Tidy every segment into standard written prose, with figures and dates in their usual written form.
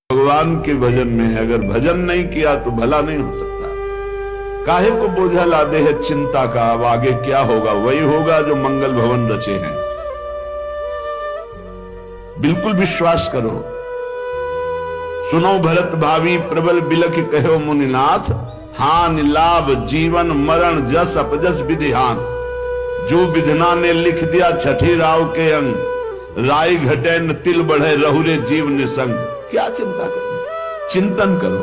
भगवान के भजन में है। अगर भजन नहीं किया तो भला नहीं हो सकता। काहे को बोझा लादे है चिंता का, अब आगे क्या होगा वही होगा जो मंगल भवन रचे हैं। बिल्कुल विश्वास करो। सुनो भरत भावी प्रबल बिलख कहो मुनिनाथ, हानि लाभ जीवन मरण जस अपजस विधिहान। जो विधना ने लिख दिया छठी राव के अंग, राय घटे न तिल बढ़े रहुरे जीव निसंग। क्या चिंता करो, चिंतन करो।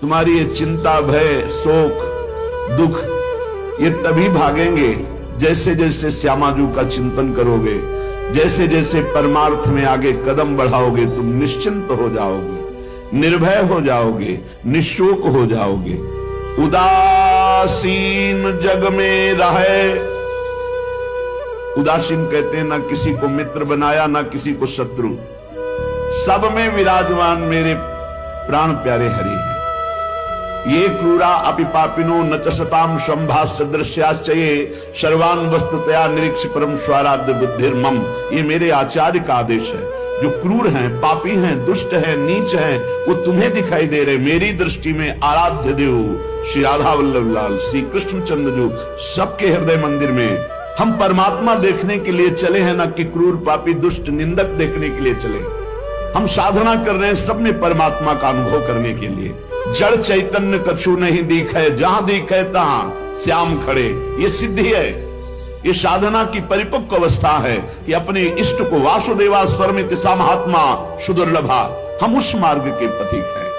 तुम्हारी ये चिंता भय शोक दुख ये तभी भागेंगे जैसे जैसे श्यामाजू का चिंतन करोगे, जैसे जैसे परमार्थ में आगे कदम बढ़ाओगे। तुम निश्चिंत हो जाओगे, निर्भय हो जाओगे, निशोक हो जाओगे। उदासीन जग में रहे, उदासीन कहते हैं ना किसी को मित्र बनाया ना किसी को शत्रु, सब में विराजमान मेरे प्राण प्यारे हरि हैं। ये क्रूरा अपि पापिनो न चशताम संभाष्य दृश्याश्चये सर्वान वस्तुतया निरीक्ष परम स्वाराध्य बुद्धिर्मम। ये मेरे आचार्य का आदेश है। जो क्रूर हैं, पापी हैं, दुष्ट हैं, नीच हैं, वो तुम्हें दिखाई दे रहे। मेरी दृष्टि में आराध्य देव श्री राधा वल्लभ लाल, श्री कृष्णचंद्र जो सबके हृदय मंदिर में हम परमात्मा देखने के लिए चले हैं, ना कि क्रूर पापी दुष्ट निंदक देखने के लिए चले। हम साधना कर रहे हैं सब में परमात्मा का अनुभव करने के लिए। जड़ चैतन्य कछु नहीं दिखे, जहां दिखे तहां श्याम खड़े। ये सिद्धि है, ये साधना की परिपक्व अवस्था है कि अपने इष्ट को वासुदेवा स्वरमिति सा महात्मा सुदुर्लभा। हम उस मार्ग के पथिक हैं।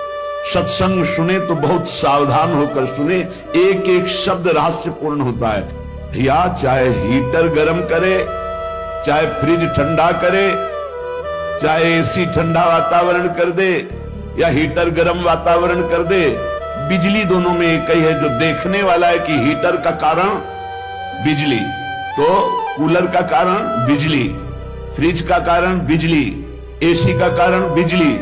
सत्संग सुने तो बहुत सावधान होकर सुने, एक एक शब्द रहस्यपूर्ण होता है। भैया चाहे हीटर गर्म करे, चाहे फ्रिज ठंडा करे, चाहे एसी ठंडा वातावरण कर दे या हीटर गर्म वातावरण कर दे, बिजली दोनों में एक ही है। जो देखने वाला है कि हीटर का कारण बिजली, तो कूलर का कारण बिजली, फ्रिज का कारण बिजली, एसी का कारण बिजली।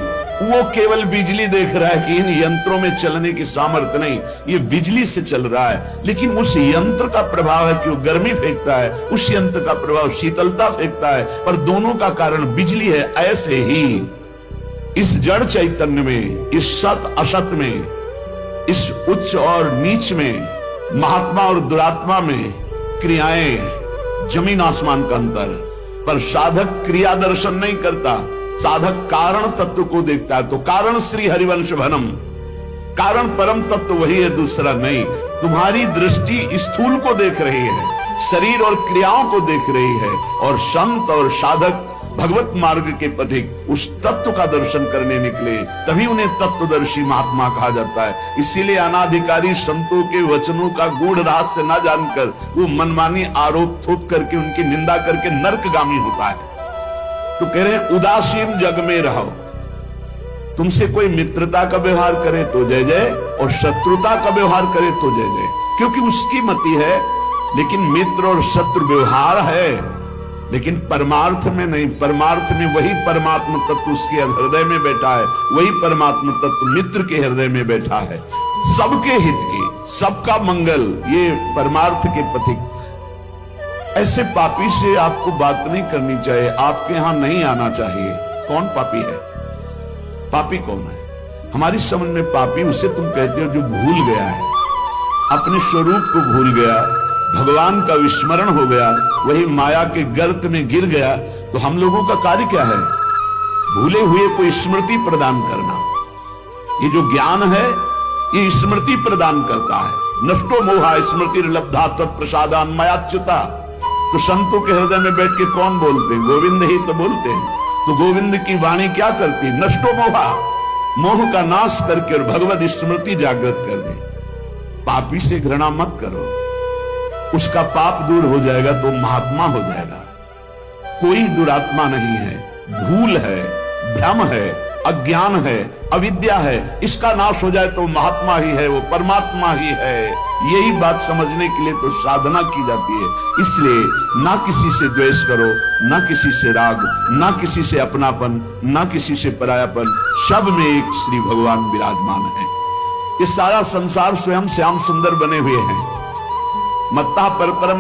वो केवल बिजली देख रहा है कि इन यंत्रों में चलने की सामर्थ्य नहीं, ये बिजली से चल रहा है। लेकिन उस यंत्र का प्रभाव है कि वो गर्मी फेंकता है, उस यंत्र का प्रभाव शीतलता फेंकता है, पर दोनों का कारण बिजली है। ऐसे ही इस जड़ चैतन्य में, इस सत असत में, इस उच्च और नीच में, महात्मा और दुरात्मा में क्रियाएं जमीन आसमान का अंतर। पर साधक क्रिया दर्शन नहीं करता, साधक कारण तत्व को देखता है। तो कारण श्री हरिवंश भनम, कारण परम तत्व वही है, दूसरा नहीं। तुम्हारी दृष्टि स्थूल को देख रही है, शरीर और क्रियाओं को देख रही है, और संत और साधक भगवत मार्ग के पथिक उस तत्व का दर्शन करने निकले, तभी उन्हें तत्वदर्शी महात्मा कहा जाता है। इसीलिए अनाधिकारी संतों के वचनों का गूढ़ रहस्य न जानकर वो मनमानी आरोप थोप करके उनकी निंदा करके नरकगामी होता है। तो कह रहे उदासीन जग में रहो। तुमसे कोई मित्रता का व्यवहार करे तो जय जय, और शत्रुता का व्यवहार करे तो जय जय, क्योंकि उसकी मति है। लेकिन मित्र और शत्रु व्यवहार है, लेकिन परमार्थ में नहीं। परमार्थ में वही परमात्मा तत्व उसके हृदय में बैठा है, वही परमात्मा तत्व मित्र के हृदय में बैठा है। सबके हित की, सबका मंगल, ये परमार्थ के पथिक। ऐसे पापी से आपको बात नहीं करनी चाहिए, आपके यहां नहीं आना चाहिए। कौन पापी है? पापी कौन है? हमारी समझ में पापी उसे तुम कहते हो जो भूल गया है, अपने स्वरूप को भूल गया, भगवान का विस्मरण हो गया, वही माया के गर्त में गिर गया। तो हम लोगों का कार्य क्या है? भूले हुए को स्मृति प्रदान करना। ये जो ज्ञान है ये स्मृति प्रदान करता है। नष्टो मोहा स्मृति लब्धा तत्प्रसादान मयाच्युता। तो संतों के हृदय में बैठ के कौन बोलते हैं? गोविंद ही तो बोलते हैं। तो गोविंद की वाणी क्या करती है? नष्टो मोहा, मोह का नाश करके और भगवत स्मृति जागृत कर दे। पापी से घृणा मत करो, उसका पाप दूर हो जाएगा तो महात्मा हो जाएगा। कोई दुरात्मा नहीं है, भूल है, भ्रम है, अज्ञान है, अविद्या है। इसका नाश हो जाए तो महात्मा ही है, वो परमात्मा ही है। यही बात समझने के लिए तो साधना की जाती है। इसलिए ना किसी से द्वेष करो, ना किसी से राग, ना किसी से अपनापन, ना किसी से परायापन। सब में एक श्री भगवान विराजमान है। ये सारा संसार स्वयं श्याम सुंदर बने हुए हैं। मत्ता परतरम